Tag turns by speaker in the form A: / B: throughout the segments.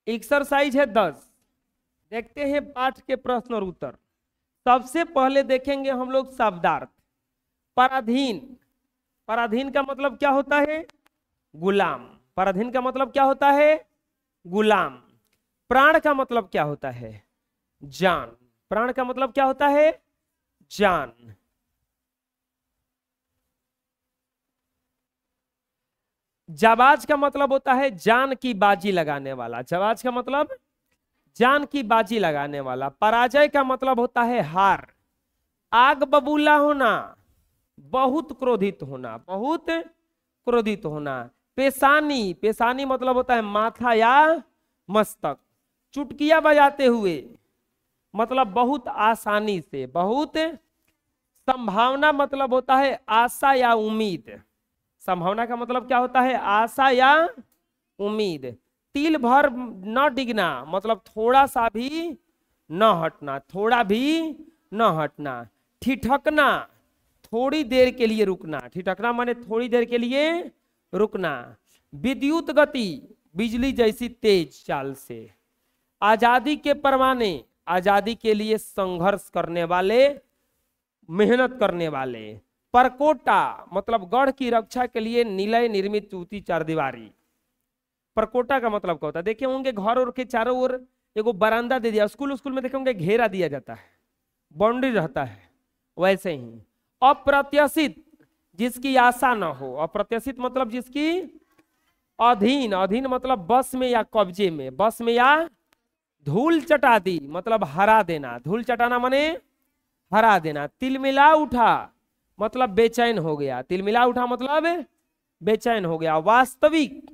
A: Exercise है 10। देखते हैं पाठ के प्रश्न और उत्तर। सबसे पहले देखेंगे हम लोग शब्दार्थ। पराधीन, पराधीन का मतलब क्या होता है? गुलाम। पराधीन का मतलब क्या होता है? गुलाम। प्राण का मतलब क्या होता है? जान। प्राण का मतलब क्या होता है? जान। जाबाज का मतलब होता है जान की बाजी लगाने वाला। जाबाज का मतलब जान की बाजी लगाने वाला। पराजय का मतलब होता है हार। आग बबूला होना, बहुत क्रोधित होना, बहुत क्रोधित होना। पेशानी, पेशानी मतलब होता है माथा या मस्तक। चुटकिया बजाते हुए मतलब बहुत आसानी से, बहुत। संभावना मतलब होता है आशा या उम्मीद। संभावना का मतलब क्या होता है? आशा या उम्मीद। तिल भर न डिगना मतलब थोड़ा सा भी न हटना, थोड़ा भी न हटना। ठिठकना, थोड़ी देर के लिए रुकना। ठिठकना माने थोड़ी देर के लिए रुकना। विद्युत गति, बिजली जैसी तेज चाल से। आजादी के परवाने, आजादी के लिए संघर्ष करने वाले, मेहनत करने वाले। परकोटा मतलब गढ़ की रक्षा के लिए निलय निर्मित ऊंची चारदीवारी। परकोटा का मतलब क्या होता है? देखे होंगे घर और के चारों ओर एगो बरामदा दे दिया। स्कूल स्कूल में देखे होंगे घेरा दिया जाता है, बाउंड्री रहता है, वैसे ही। अप्रत्याशित, जिसकी आशा न हो। अप्रत्याशित मतलब जिसकी अधीन, अधीन मतलब बस में या कब्जे में, बस में या। धूल चटा दी मतलब हरा देना। धूल चटाना माने हरा देना। तिलमिला उठा मतलब बेचैन हो गया। तिलमिला उठा मतलब बेचैन हो गया। वास्तविक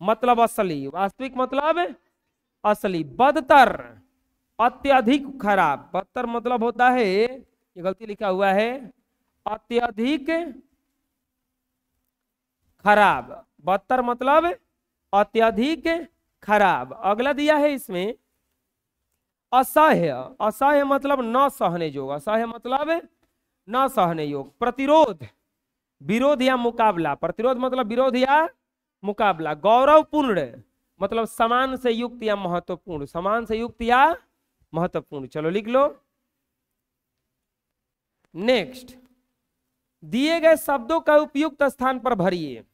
A: मतलब असली। वास्तविक मतलब असली। बदतर, अत्यधिक खराब। बदतर मतलब होता है, ये गलती लिखा हुआ है, अत्यधिक खराब। बदतर मतलब अत्यधिक खराब। अगला दिया है इसमें असह्य। असह्य मतलब न सहने योग्य। असह्य मतलब न सहने योग्य। प्रतिरोध, विरोध या मुकाबला। प्रतिरोध मतलब विरोध या मुकाबला। गौरवपूर्ण मतलब समान से युक्त या महत्वपूर्ण। समान से युक्त या महत्वपूर्ण। चलो लिख लो। नेक्स्ट, दिए गए शब्दों का उपयुक्त स्थान पर भरिए।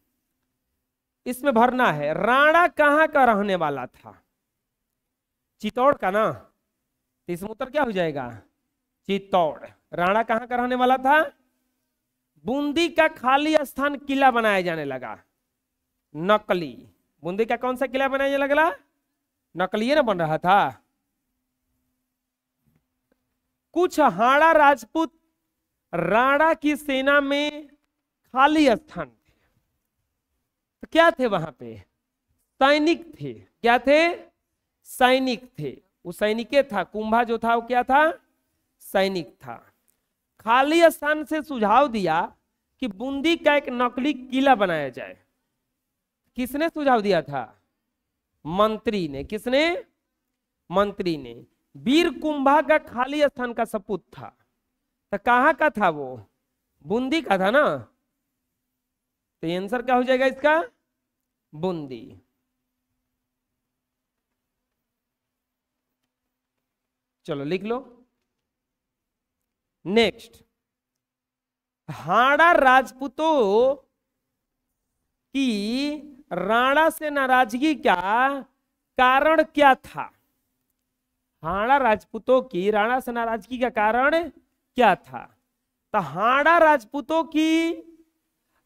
A: इसमें भरना है राणा कहां का रहने वाला था? चित्तौड़ का ना, तो इसमें उत्तर क्या हो जाएगा? चित्तौड़। राणा कहां का रहने वाला था? बूंदी का खाली स्थान किला बनाया जाने लगा। नकली। बूंदी का कौन सा किला बनाया जाने लगा? नकली ना बन रहा था। कुछ हाड़ा राजपूत राणा की सेना में खाली स्थान थे। तो क्या थे वहां पे? सैनिक थे। क्या थे? सैनिक थे। वो सैनिक था। कुंभा जो था वो क्या था? सैनिक था। खाली स्थान से सुझाव दिया कि बूंदी का एक नकली किला बनाया जाए। किसने सुझाव दिया था? मंत्री ने। किसने? मंत्री ने। वीर कुंभा का खाली स्थान का सपूत था। तो कहां का था वो? बूंदी का था ना। तो आंसर क्या हो जाएगा इसका? बूंदी। चलो लिख लो। नेक्स्ट, हाड़ा राजपूतों की राणा से नाराजगी का कारण क्या था? हाड़ा राजपूतों की राणा से नाराजगी का कारण क्या था? तो हाड़ा राजपूतों की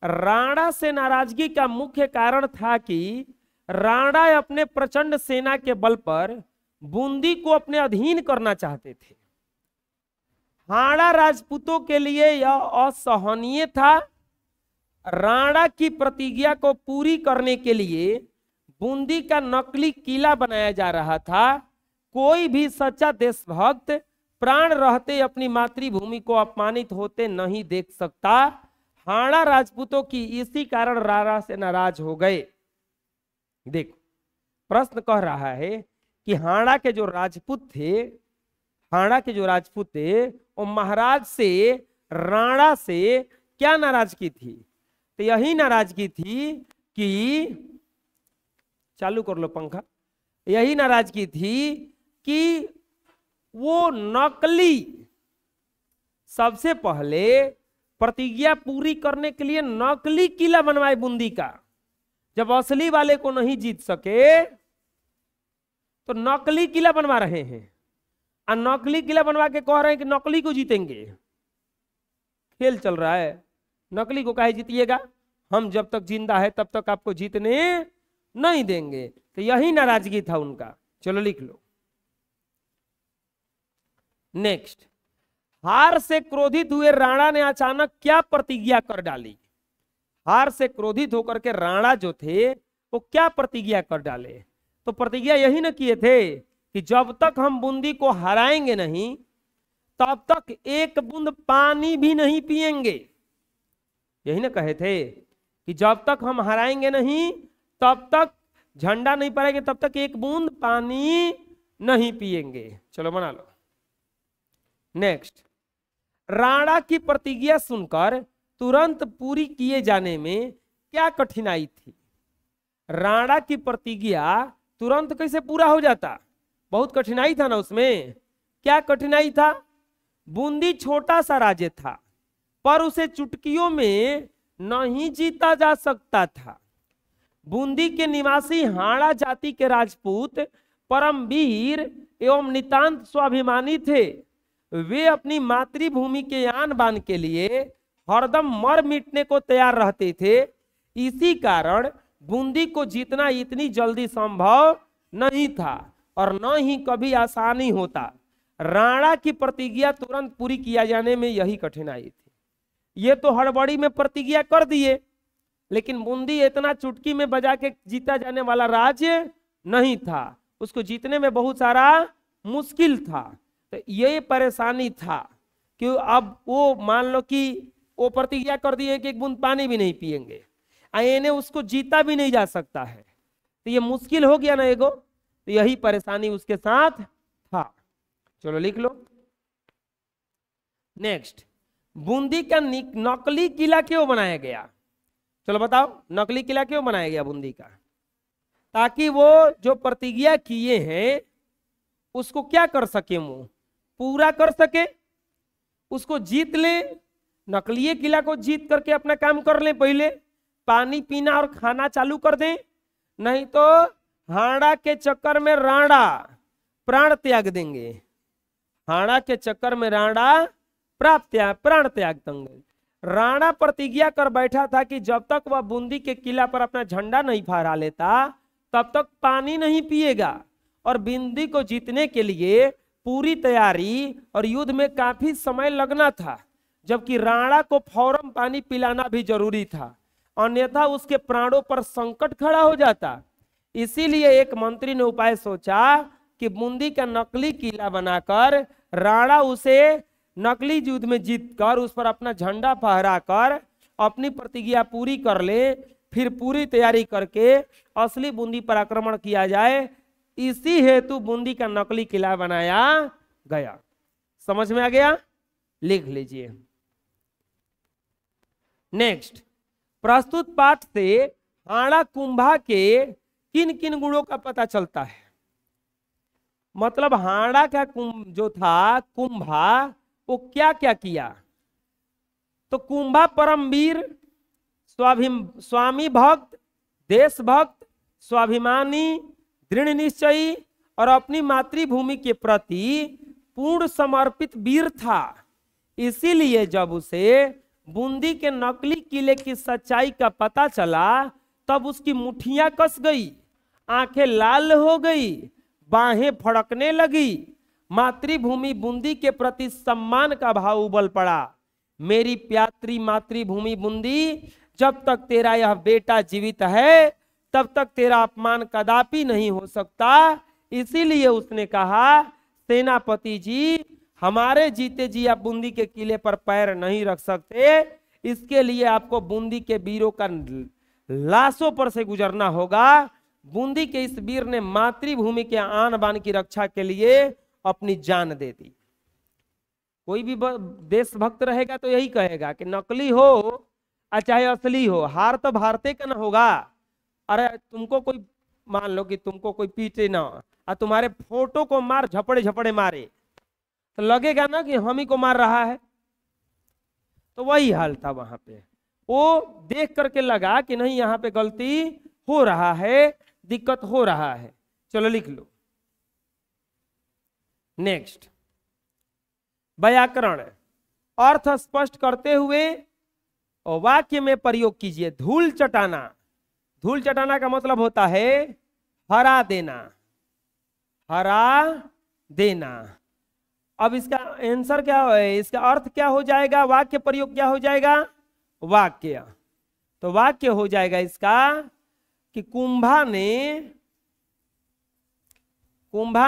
A: राणा से नाराजगी का मुख्य कारण था कि राणा अपने प्रचंड सेना के बल पर बूंदी को अपने अधीन करना चाहते थे। हाड़ा राजपूतों के लिए यह असहनीय था। राणा की प्रतिज्ञा को पूरी करने के लिए बूंदी का नकली किला बनाया जा रहा था। कोई भी सच्चा देशभक्त प्राण रहते अपनी मातृभूमि को अपमानित होते नहीं देख सकता। हाड़ा राजपूतों की इसी कारण राणा से नाराज हो गए। देखो, प्रश्न कह रहा है कि हाड़ा के जो राजपूत थे, हाड़ा के जो राजपूत थे, वो महाराज से, राणा से क्या नाराजगी थी? तो यही नाराजगी थी कि, चालू कर लो पंखा, यही नाराजगी थी कि वो नकली, सबसे पहले प्रतिज्ञा पूरी करने के लिए नकली किला बनवाए बूंदी का। जब असली वाले को नहीं जीत सके तो नकली किला बनवा रहे हैं, और नकली किला बनवा के कह रहे हैं कि नकली को जीतेंगे। खेल चल रहा है, नकली को काहे जीतिएगा, हम जब तक जिंदा है तब तक आपको जीतने नहीं देंगे। तो यही नाराजगी था उनका। चलो लिख लो। नेक्स्ट, हार से क्रोधित हुए राणा ने अचानक क्या प्रतिज्ञा कर डाली। हार से क्रोधित होकर के राणा जो थे वो क्या प्रतिज्ञा कर डाले। तो प्रतिज्ञा यही ना किए थे कि जब तक हम बूंदी को हराएंगे नहीं तब तक एक बूंद पानी भी नहीं पिएंगे। यही ना कहे थे कि जब तक हम हराएंगे नहीं तब तक झंडा नहीं पाएंगे, तब तक एक बूंद पानी नहीं पिएंगे। चलो बना लो। नेक्स्ट, राणा की प्रतिज्ञा सुनकर तुरंत पूरी किए जाने में क्या कठिनाई थी। राणा की प्रतिज्ञा तुरंत कैसे पूरा हो जाता, बहुत कठिनाई था ना उसमें। क्या कठिनाई था? बूंदी छोटा सा राज्य था पर उसे चुटकियों में नहीं जीता जा सकता था। बूंदी के निवासी हाड़ा जाति के राजपूत परमवीर एवं नितांत स्वाभिमानी थे। वे अपनी मातृभूमि के आन बान के लिए हरदम मर मिटने को तैयार रहते थे। इसी कारण बूंदी को जीतना इतनी जल्दी संभव नहीं था और न ही कभी आसानी होता। राणा की प्रतिज्ञा तुरंत पूरी किया जाने में यही कठिनाई थी। ये तो हड़बड़ी में प्रतिज्ञा कर दिए, लेकिन बूंदी इतना चुटकी में बजा के जीता जाने वाला राज्य नहीं था, उसको जीतने में बहुत सारा मुश्किल था। तो ये परेशानी था कि अब वो मान लो कि वो प्रतिज्ञा कर दिए कि एक बूंद पानी भी नहीं पिएंगे, इन्हें उसको जीता भी नहीं जा सकता है, तो ये मुश्किल हो गया ना एगो। तो यही परेशानी उसके साथ था। चलो लिख लो। नेक्स्ट, बूंदी का नकली किला क्यों बनाया गया। चलो बताओ, नकली किला क्यों बनाया गया बूंदी का? ताकि वो जो प्रतिज्ञा किए हैं उसको क्या कर सके, वो पूरा कर सके, उसको जीत ले। नकली किला को जीत करके अपना काम कर ले, पहले पानी पीना और खाना चालू कर दें, नहीं तो हाड़ा के चक्कर में राणा प्राण त्याग देंगे। हाड़ा के चक्कर में राणा प्राण त्याग देंगे। राणा प्रतिज्ञा कर बैठा था कि जब तक वह बूंदी के किला पर अपना झंडा नहीं फहरा लेता तब तक पानी नहीं पिएगा। और बूंदी को जीतने के लिए पूरी तैयारी और युद्ध में काफी समय लगना था, जबकि राणा को फौरन पानी पिलाना भी जरूरी था, अन्यथा उसके प्राणों पर संकट खड़ा हो जाता। इसीलिए एक मंत्री ने उपाय सोचा कि बूंदी का नकली किला बनाकर राणा उसे नकली युद्ध में जीतकर उस पर अपना झंडा फहराकर अपनी प्रतिज्ञा पूरी कर ले, फिर पूरी तैयारी करके असली बूंदी पर आक्रमण किया जाए। इसी हेतु बूंदी का नकली किला बनाया गया। समझ में आ गया? लिख लीजिए। नेक्स्ट, प्रस्तुत पाठ से हाड़ा कुंभा के किन किन गुणों का पता चलता है। मतलब हाड़ा का जो था कुंभा, वो क्या क्या किया। तो कुंभा परमवीर, स्वामी भक्त, देशभक्त, स्वाभिमानी, दृढ़ निश्चयी और अपनी मातृभूमि के प्रति पूर्ण समर्पित वीर था। इसीलिए जब उसे बूंदी के नकली किले की सच्चाई का पता चला तब उसकी मुट्ठियां कस गई, आंखें लाल हो गई, बाहें फड़कने लगी। मातृभूमि बूंदी के प्रति सम्मान का भाव उबल पड़ा। मेरी प्यारी मातृभूमि बूंदी, जब तक तेरा यह बेटा जीवित है तब तक तेरा अपमान कदापि नहीं हो सकता। इसीलिए उसने कहा, सेनापति जी, हमारे जीते जी आप बूंदी के किले पर पैर नहीं रख सकते। इसके लिए आपको बूंदी के वीरों का लाशों पर से गुजरना होगा। बूंदी के इस वीर ने मातृभूमि के आन बान की रक्षा के लिए अपनी जान दे दी। कोई भी देशभक्त रहेगा तो यही कहेगा कि नकली हो और चाहे असली हो, हार तो भारते का ना होगा। अरे तुमको कोई मान लो कि तुमको कोई पीटे ना और तुम्हारे फोटो को मार झपड़े झपड़े मारे तो लगेगा ना कि हम ही को मार रहा है। तो वही हाल था वहां पे, वो देख करके लगा कि नहीं यहाँ पे गलती हो रहा है, दिक्कत हो रहा है। चलो लिख लो। नेक्स्ट, व्याकरण, अर्थ स्पष्ट करते हुए वाक्य में प्रयोग कीजिए। धूल चटाना, धूल चटाना का मतलब होता है हरा देना, हरा देना। अब इसका आंसर क्या है, इसका अर्थ क्या हो जाएगा, वाक्य प्रयोग क्या हो जाएगा, वाक्य। तो वाक्य हो जाएगा इसका कि कुंभा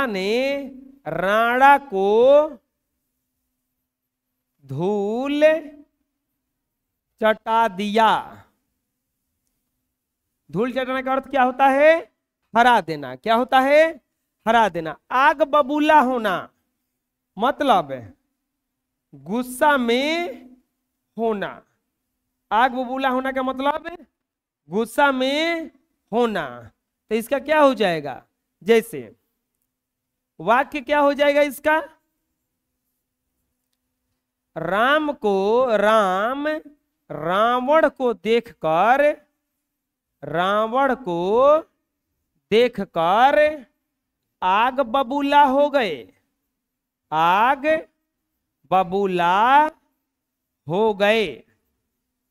A: ने राणा को धूल चटा दिया। धूल चटाने का अर्थ क्या होता है, हरा देना। क्या होता है, हरा देना। आग बबूला होना मतलब गुस्सा में होना। आग बबूला होना का मतलब गुस्सा में होना। तो इसका क्या हो जाएगा, जैसे वाक्य क्या हो जाएगा इसका, राम रावण को देखकर आग बबूला हो गए। आग बबूला हो गए।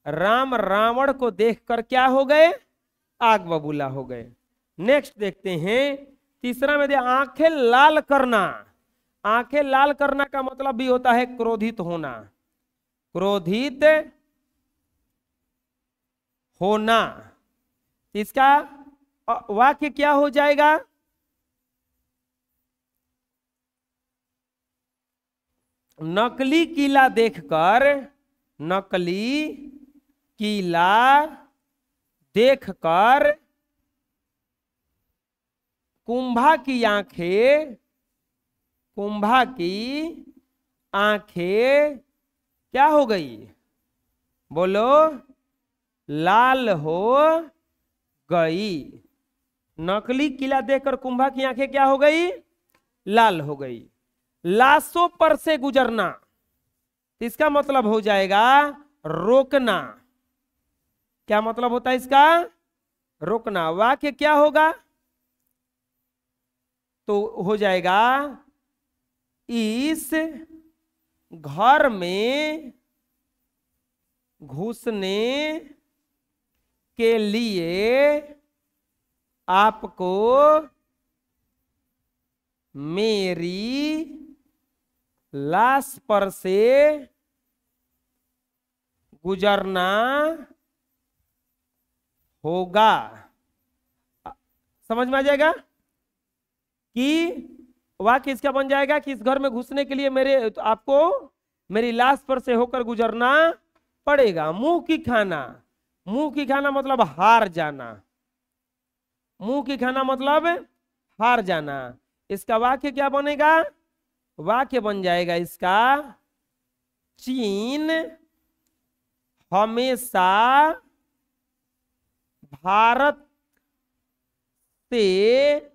A: राम रावण को देखकर क्या हो गए, आग बबूला हो गए। नेक्स्ट देखते हैं, तीसरा में दे आंखें लाल करना। आंखें लाल करना का मतलब भी होता है क्रोधित होना। क्रोधित होना, इसका वाक्य क्या हो जाएगा, नकली किला देखकर कुंभा की आंखें क्या हो गई, बोलो, लाल हो गई। नकली किला देखकर कुंभा की आंखें क्या हो गई, लाल हो गई। लाशों पर से गुजरना, इसका मतलब हो जाएगा रोकना। क्या मतलब होता है इसका, रोकना। वाक्य क्या होगा, तो हो जाएगा इस घर में घुसने के लिए आपको मेरी लाश पर से गुजरना होगा। समझ में आ जाएगा कि वाक्य इसका बन जाएगा कि इस घर में घुसने के लिए आपको मेरी लाश पर से होकर गुजरना पड़ेगा। मुंह की खाना मतलब हार जाना। मुंह की खाना मतलब हार जाना। इसका वाक्य क्या बनेगा, वाक्य बन जाएगा इसका, चीन हमेशा भारत से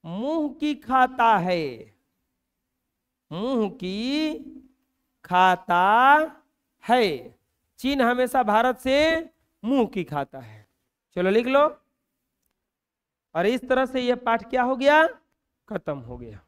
A: मुंह की खाता है। मुंह की खाता है। चीन हमेशा भारत से मुंह की खाता है। चलो लिख लो। और इस तरह से यह पाठ क्या हो गया, खत्म हो गया।